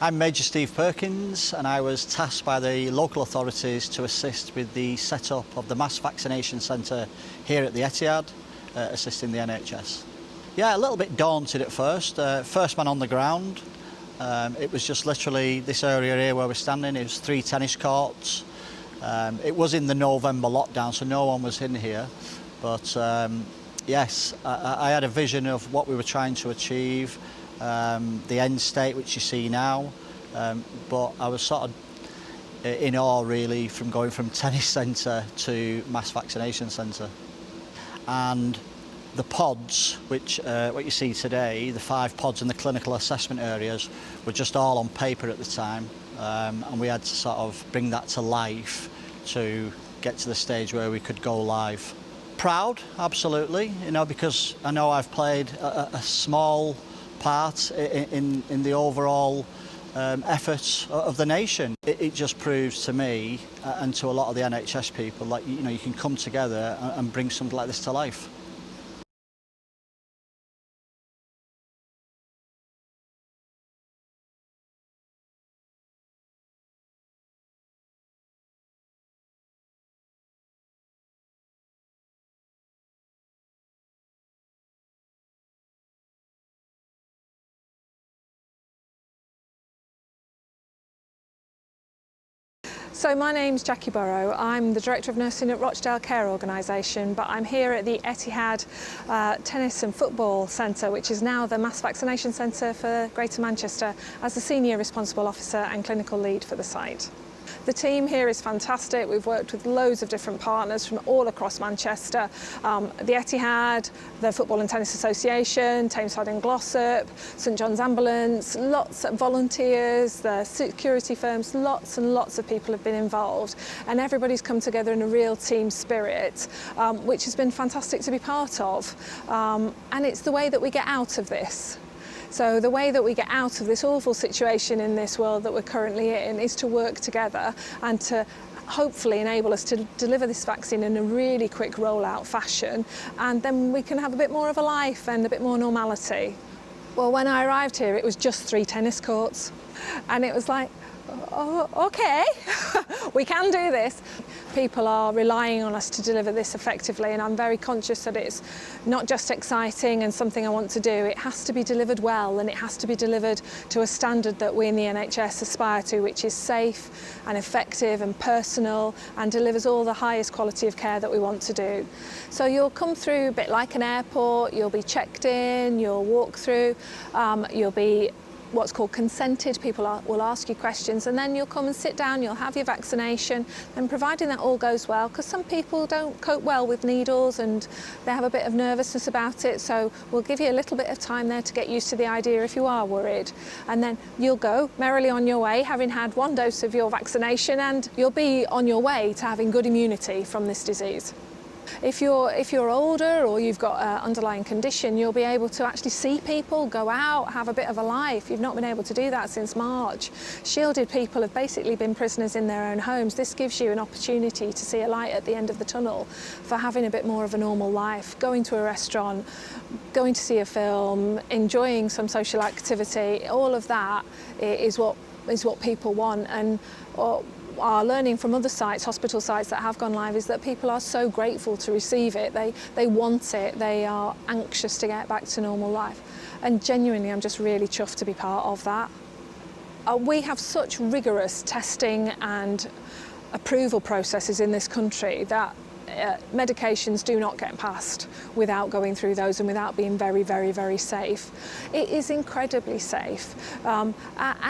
I'm Major Steve Perkins, and I was tasked by the local authorities to assist with the set-up of the mass vaccination centre here at the Etihad, assisting the NHS. Yeah, a little bit daunted at first. First man on the ground. It was just literally this area here where we're standing. It was 3 tennis courts. It was in the November lockdown, so no one was in here. But yes, I had a vision of what we were trying to achieve. The end state, which you see now, but I was sort of in awe really from going from tennis centre to mass vaccination centre. And the pods, which what you see today, the 5 pods in the clinical assessment areas, were just all on paper at the time, and we had to sort of bring that to life to get to the stage where we could go live. Proud, absolutely, you know, because I know I've played a small part in the overall efforts of the nation. It just proves to me and to a lot of the NHS people that you can come together and bring something like this to life. So my name's Jackie Burrow. I'm the Director of Nursing at Rochdale Care Organisation, but I'm here at the Etihad Tennis and Football Centre, which is now the Mass Vaccination Centre for Greater Manchester, as the Senior Responsible Officer and Clinical Lead for the site. The team here is fantastic. We've worked with loads of different partners from all across Manchester. The Etihad, the Football and Tennis Association, Tameside and Glossop, St John's Ambulance, lots of volunteers, the security firms, lots and lots of people have been involved, and everybody's come together in a real team spirit, which has been fantastic to be part of. And it's the way that we get out of this. So the way that we get out of this awful situation in this world that we're currently in is to work together and to hopefully enable us to deliver this vaccine in a really quick rollout fashion, and then we can have a bit more of a life and a bit more normality. Well, when I arrived here, it was just 3 tennis courts, and it was like, oh, okay, we can do this. People are relying on us to deliver this effectively, and I'm very conscious that it's not just exciting and something I want to do. It has to be delivered well, and it has to be delivered to a standard that we in the NHS aspire to, which is safe and effective and personal and delivers all the highest quality of care that we want to do. So you'll come through a bit like an airport, you'll be checked in, you'll walk through, you'll be what's called consented. People will ask you questions, and then you'll come and sit down, you'll have your vaccination, and providing that all goes well, because some people don't cope well with needles and they have a bit of nervousness about it, so we'll give you a little bit of time there to get used to the idea if you are worried, and then you'll go merrily on your way having had 1 dose of your vaccination, and you'll be on your way to having good immunity from this disease. If you're older or you've got an underlying condition, you'll be able to actually see people, go out, have a bit of a life. You've not been able to do that since March. Shielded people have basically been prisoners in their own homes. This gives you an opportunity to see a light at the end of the tunnel for having a bit more of a normal life, going to a restaurant, going to see a film, enjoying some social activity. All of that is what people want. And our learning from other sites, hospital sites that have gone live, is that people are so grateful to receive it. They want it. They are anxious to get back to normal life. And genuinely, I'm just really chuffed to be part of that. We have such rigorous testing and approval processes in this country that medications do not get passed without going through those and without being very, very, very safe. It is incredibly safe, and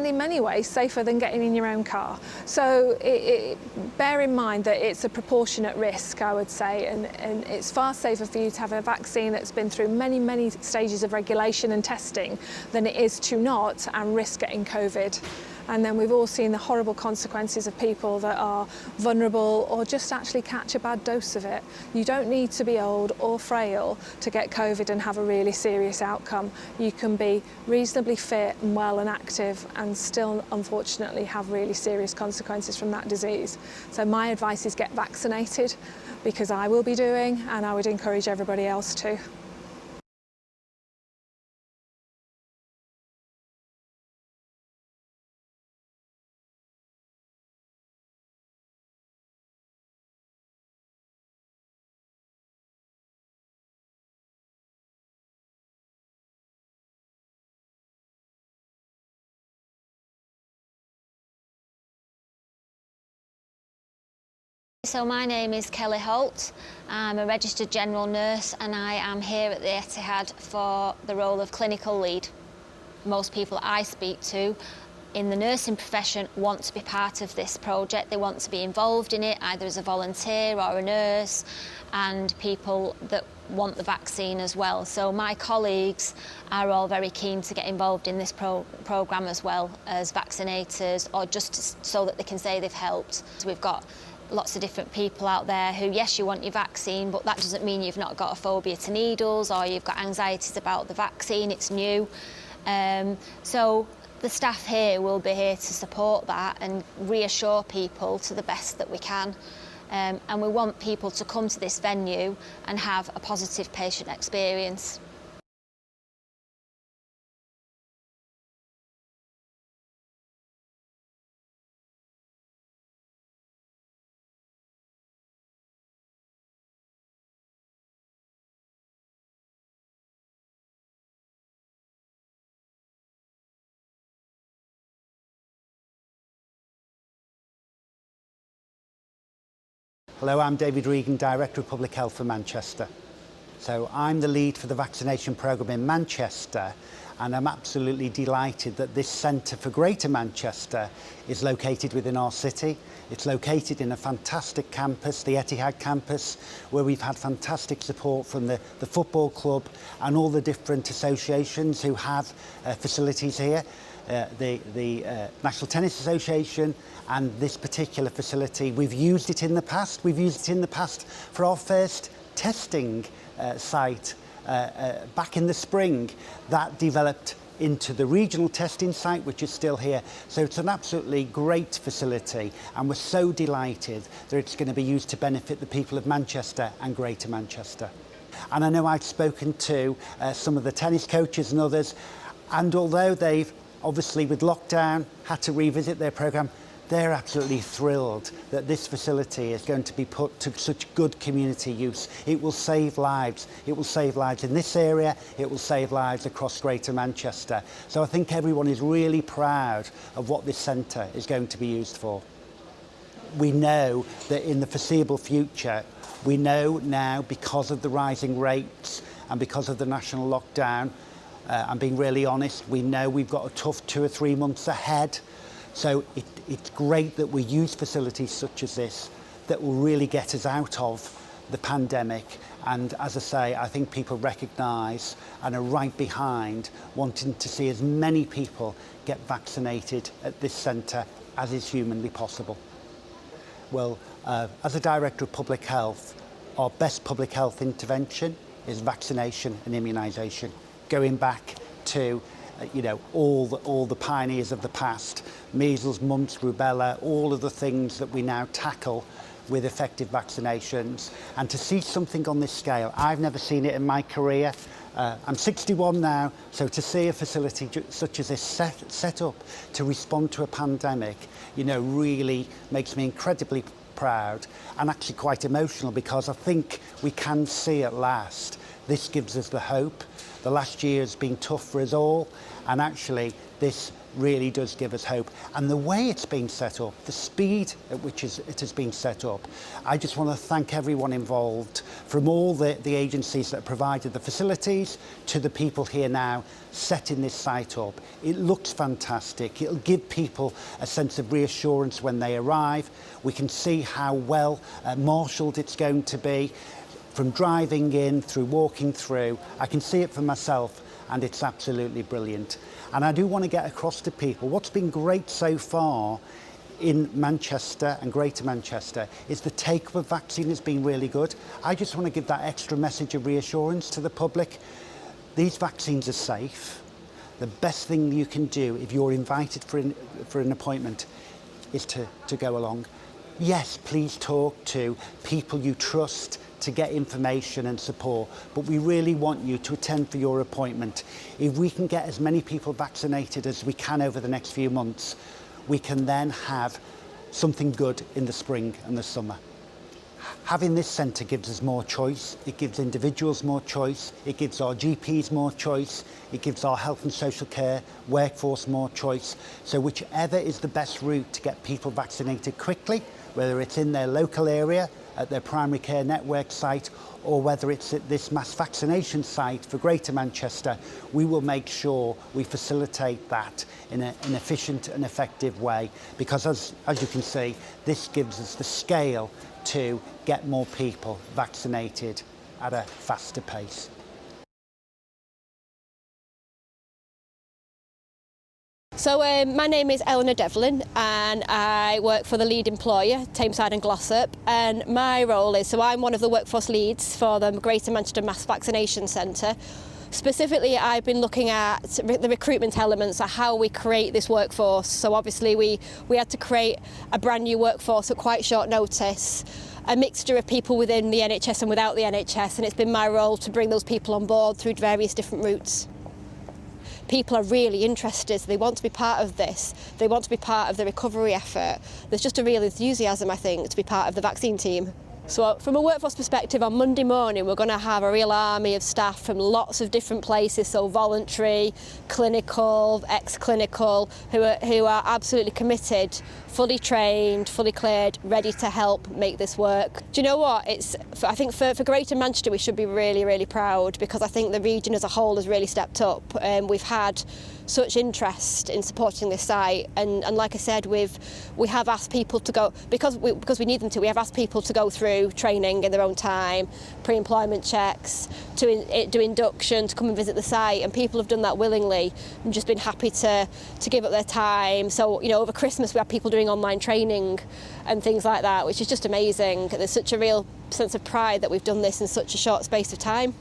in many ways safer than getting in your own car. So bear in mind that it's a proportionate risk, I would say, and it's far safer for you to have a vaccine that's been through many, many stages of regulation and testing than it is to not and risk getting COVID. And then we've all seen the horrible consequences of people that are vulnerable or just actually catch a bad dose of it. You don't need to be old or frail to get COVID and have a really serious outcome. You can be reasonably fit and well and active and still, unfortunately, have really serious consequences from that disease. So my advice is get vaccinated, because I will be doing, and I would encourage everybody else to. So my name is Kelly Holt. I'm a registered general nurse and I am here at the Etihad for the role of clinical lead. Most people I speak to in the nursing profession want to be part of this project. They want to be involved in it, either as a volunteer or a nurse, and people that want the vaccine as well. So my colleagues are all very keen to get involved in this programme as well as vaccinators, or just so that they can say they've helped. So we've got lots of different people out there who, yes, you want your vaccine, but that doesn't mean you've not got a phobia to needles or you've got anxieties about the vaccine, it's new. So the staff here will be here to support that and reassure people to the best that we can. And we want people to come to this venue and have a positive patient experience. Hello, I'm David Regan, Director of Public Health for Manchester. So I'm the lead for the vaccination programme in Manchester, and I'm absolutely delighted that this centre for Greater Manchester is located within our city. It's located in a fantastic campus, the Etihad campus, where we've had fantastic support from the football club and all the different associations who have facilities here. The National Tennis Association and this particular facility, we've used it in the past. We've used it in the past for our first testing site back in the spring. That developed into the regional testing site, which is still here. So it's an absolutely great facility, and we're so delighted that it's going to be used to benefit the people of Manchester and Greater Manchester. And I know I've spoken to some of the tennis coaches and others, and although they've obviously with lockdown had to revisit their programme, they're absolutely thrilled that this facility is going to be put to such good community use. It will save lives. It will save lives in this area. It will save lives across Greater Manchester. So I think everyone is really proud of what this centre is going to be used for. We know that in the foreseeable future, we know now because of the rising rates and because of the national lockdown, I'm being really honest, we know we've got a tough 2 or 3 months ahead. So it's great that we use facilities such as this that will really get us out of the pandemic. And as I say, I think people recognise and are right behind wanting to see as many people get vaccinated at this centre as is humanly possible. Well, as a Director of Public Health, our best public health intervention is vaccination and immunisation. Going back to all the pioneers of the past, measles, mumps, rubella, all of the things that we now tackle with effective vaccinations. And to see something on this scale, I've never seen it in my career. I'm 61 now, so to see a facility such as this set up to respond to a pandemic, really makes me incredibly proud and actually quite emotional, because I think we can see at last. This gives us the hope. The last year has been tough for us all, and actually this really does give us hope. And the way it's been set up, the speed at which it has been set up, I just want to thank everyone involved, from all the agencies that provided the facilities to the people here now setting this site up. It looks fantastic. It'll give people a sense of reassurance when they arrive. We can see how well marshalled it's going to be. From driving in, through walking through, I can see it for myself, and it's absolutely brilliant. And I do want to get across to people, what's been great so far in Manchester and Greater Manchester is the take-up of vaccine has been really good. I just want to give that extra message of reassurance to the public. These vaccines are safe. The best thing you can do if you're invited for an appointment is to go along. Yes, please talk to people you trust to get information and support, but we really want you to attend for your appointment. If we can get as many people vaccinated as we can over the next few months, we can then have something good in the spring and the summer. Having this centre gives us more choice, it gives individuals more choice, it gives our GPs more choice, it gives our health and social care workforce more choice. So whichever is the best route to get people vaccinated quickly, whether it's in their local area, at their primary care network site, or whether it's at this mass vaccination site for Greater Manchester, we will make sure we facilitate that in an efficient and effective way, because as you can see, this gives us the scale to get more people vaccinated at a faster pace. So my name is Eleanor Devlin and I work for the lead employer, Tameside and Glossop, and my role is, so I'm one of the workforce leads for the Greater Manchester Mass Vaccination Centre. Specifically, I've been looking at the recruitment elements of how we create this workforce. So obviously we had to create a brand new workforce at quite short notice, a mixture of people within the NHS and without the NHS, and it's been my role to bring those people on board through various different routes. People are really interested, they want to be part of this, they want to be part of the recovery effort. There's just a real enthusiasm, I think, to be part of the vaccine team. So from a workforce perspective, on Monday morning we're going to have a real army of staff from lots of different places, so voluntary, clinical, ex-clinical, who are absolutely committed, fully trained, fully cleared, ready to help make this work. Do you know what? I think for Greater Manchester we should be really, really proud, because I think the region as a whole has really stepped up. We've had such interest in supporting this site, and like I said, we have asked people to go, because we need them to, we have asked people to go through training in their own time, pre-employment checks, to do induction, to come and visit the site, and people have done that willingly and just been happy to give up their time. So, you know, over Christmas we had people doing online training and things like that, which is just amazing. There's such a real sense of pride that we've done this in such a short space of time.